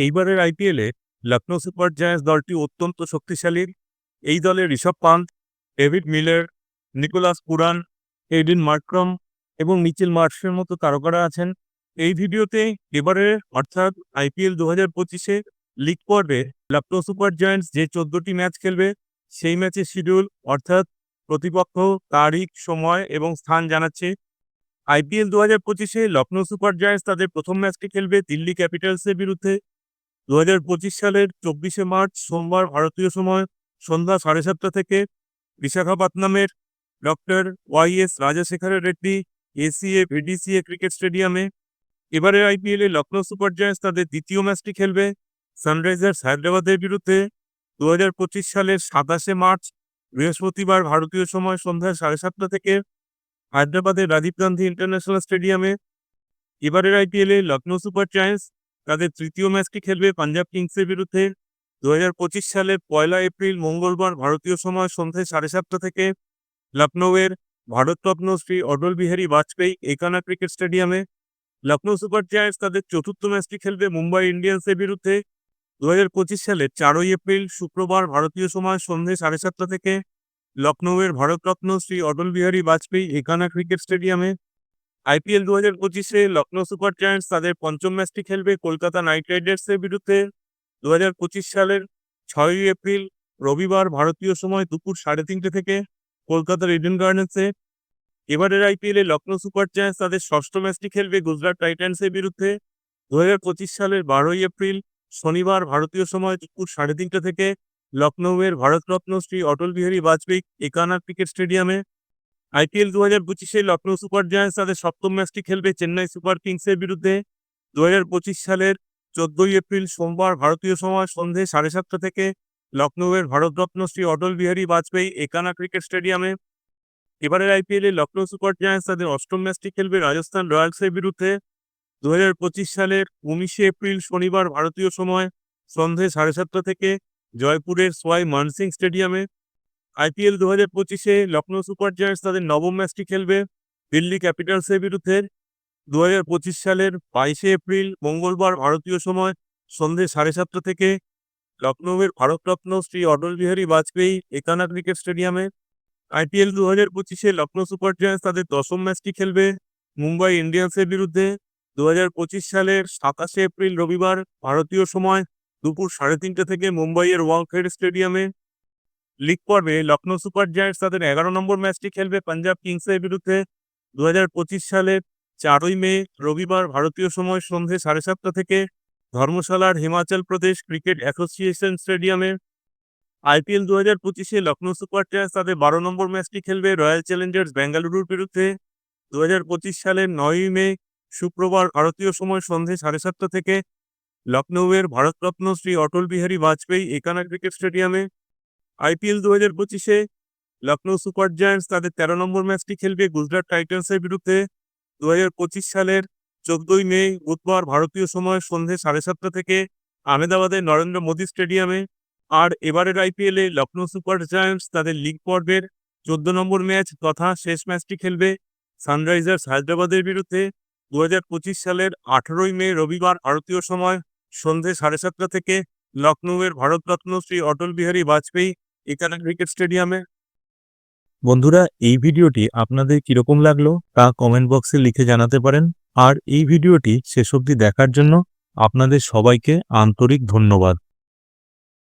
এইবারের আইপিএলে Lucknow super giants দলটি অত্যন্ত শক্তিশালী। এই দলে Rishabh Pant, David Miller, Nicholas Pooran, Aiden Markram এবং মিচেল মার্শের মতো তারকারা আছেন। এই ভিডিওতে এবারের অর্থাৎ আইপিএল 2025-এ লিগ পর্বে লখনৌ সুপার জায়ান্টস যে 14টি ম্যাচ খেলবে সেই ম্যাচের শিডিউল অর্থাৎ প্রতিপক্ষ, তারিখ, সময় এবং স্থান জানাচ্ছে। আইপিএল 2025-এ লখনৌ সুপার জায়ান্টস তাদের প্রথম ম্যাচটি খেলবে দিল্লি ক্যাপিটালসের বিরুদ্ধে 2025 সালের 24শে মার্চ সোমবার ভারতীয় সময় সন্ধ্যা 7:30 থেকে বিশাখাপত্তনমের ডক্টর ওয়াইএস রাজাশেখর রেড্ডি এসিএ ভিডিসিএ ক্রিকেট স্টেডিয়ামে। এবারের আইপিএলে লখনৌ সুপার জায়ান্টস তাদের দ্বিতীয় ম্যাচটি খেলবে সানরাইজার্স হায়দ্রাবাদের বিরুদ্ধে 2025 সালের 27শে মার্চ বৃহস্পতিবার ভারতীয় সময় সন্ধ্যা 7:30 থেকে হায়দ্রাবাদের রাজীব গান্ধী ইন্টারন্যাশনাল স্টেডিয়ামে। এবারের আইপিএলে লখনৌ সুপার জায়ান্টস তাদের তৃতীয় ম্যাচটি খেলবে পাঞ্জাব কিংসের বিরুদ্ধে 2025 সালের 1 এপ্রিল মঙ্গলবার ভারতীয় সময় সন্ধ্যে 7:30 থেকে লখনৌয়ের ভারতরত্ন শ্রী অটল বিহারী বাজপেয়ী একানা ক্রিকেট স্টেডিয়ামে। লখনৌ সুপার জায়ান্টস তাদের চতুর্থ ম্যাচটি খেলবে মুম্বাই ইন্ডিয়ান্সের বিরুদ্ধে 2025 সালের 4 এপ্রিল শুক্রবার ভারতীয় সময় সন্ধ্যে 7:30 থেকে লখনৌয়ের ভারতরত্ন শ্রী অটল বিহারী বাজপেয়ী একানা ক্রিকেট স্টেডিয়ামে। আইপিএল 2025-এ লখনৌ সুপার জায়ান্টস তাদের পঞ্চম ম্যাচটি খেলবে কলকাতা নাইট রাইডার্সের বিরুদ্ধে 2025 সালের 6 এপ্রিল রবিবার ভারতীয় সময় দুপুর 3:30 থেকে কলকাতার ইডেন গার্ডেন্সে। এবারের আইপিএলে লখনৌ সুপার জায়ান্টস তাদের ষষ্ঠ ম্যাচটি খেলবে গুজরাট টাইটান্সের বিরুদ্ধে 2025 সালের 12 এপ্রিল শনিবার ভারতীয় সময় দুপুর 3:30 থেকে লখনৌয়ের ভারতরত্ন শ্রী অটল বিহারী বাজপেয়ী একানা ক্রিকেট স্টেডিয়ামে। আইপিএল 2025-এ লখনৌ সুপার জায়ান্টস তাদের সপ্তম ম্যাচটি খেলবে চেন্নাই সুপার কিংসের বিরুদ্ধে 2025 সালের 14 এপ্রিল সোমবার ভারতীয় সময় সন্ধ্যে 7:30 থেকে লখনৌয়ের ভারতরত্ন শ্রী অটল বিহারী বাজপেয়ী একানা ক্রিকেট স্টেডিয়ামে। এবারের আইপিএলে লখনৌ সুপার জায়ান্টস তাদের অষ্টম ম্যাচটি খেলবে রাজস্থান রয়্যালসের বিরুদ্ধে 2025 সালের 19 এপ্রিল শনিবার ভারতীয় সময় সন্ধ্যে 7:30 থেকে জয়পুরের সোয়াই মানসিং স্টেডিয়ামে। আইপিএল 2025-এ লখনৌ সুপার জায়ান্টস তাদের নবম ম্যাচটি খেলবে দিল্লি ক্যাপিটালসের বিরুদ্ধে 2025 সালের 22 এপ্রিল মঙ্গলবার ভারতীয় সময় সন্ধ্যে 7:30 থেকে লখনৌয়ের ভারতরত্ন শ্রী অটল বিহারী বাজপেয়ী একানা ক্রিকেট স্টেডিয়ামে। আইপিএল 2025-এ লখনৌ সুপার জায়ান্টস তাদের দশম ম্যাচটি খেলবে মুম্বাই ইন্ডিয়ান্সের বিরুদ্ধে 2025 সালের 27 এপ্রিল রবিবার ভারতীয় সময় দুপুর 3:30 থেকে মুম্বাইয়ের ওয়াংখেড়ে স্টেডিয়ামে। লিগ পর্বে লখনৌ সুপার জায়ান্টস তাদের 11 নম্বর ম্যাচটি খেলবে পাঞ্জাব কিংসের বিরুদ্ধে 2025 সালের 4 মে রবিবার ভারতীয় সময় সন্ধ্যে 7:30 থেকে ধর্মশালার হিমাচল প্রদেশ ক্রিকেট অ্যাসোসিয়েশন স্টেডিয়ামে। আইপিএল 2025-এ লখনৌ সুপার জায়ান্টস তাদের 12 নম্বর ম্যাচটি খেলবে রয়্যাল চ্যালেঞ্জার্স বেঙ্গালুরুর বিরুদ্ধে 2025 সালের 9 মে শুক্রবার ভারতীয় সময় সন্ধ্যে 7:30 থেকে লখনৌয়ের ভারতরত্ন শ্রী অটল বিহারী বাজপেয়ী একানা ক্রিকেট স্টেডিয়ামে। আইপিএল 2025-এ লখনৌ সুপার জায়ান্টস তাদের 13 নম্বর ম্যাচটি খেলবে গুজরাট টাইটান্সের বিরুদ্ধে 2025 সালের 14 মে বুধবার ভারতীয় সময় সন্ধ্যে 7:30 থেকে আহমেদাবাদের নরেন্দ্র মোদী স্টেডিয়ামে। আর এবারের আইপিএলে লখনৌ সুপার জায়ান্টস তাদের লিগ পর্বের 14 নম্বর ম্যাচ তথা শেষ ম্যাচটি খেলবে সানরাইজার্স হায়দ্রাবাদের বিরুদ্ধে 2025 সালের 18 মে রবিবার ভারতীয় সময় সন্ধ্যে 7:30 থেকে লখনৌয়ের ভারতরত্ন শ্রী অটল বিহারী বাজপেয়ী একানা ক্রিকেট স্টেডিয়ামে। বন্ধুরা, এই ভিডিওটি আপনাদের কিরকম লাগলো তা কমেন্ট বক্সে লিখে জানাতে পারেন। আর এই ভিডিওটি শেষ অবধি দেখার জন্য আপনাদের সবাইকে আন্তরিক ধন্যবাদ।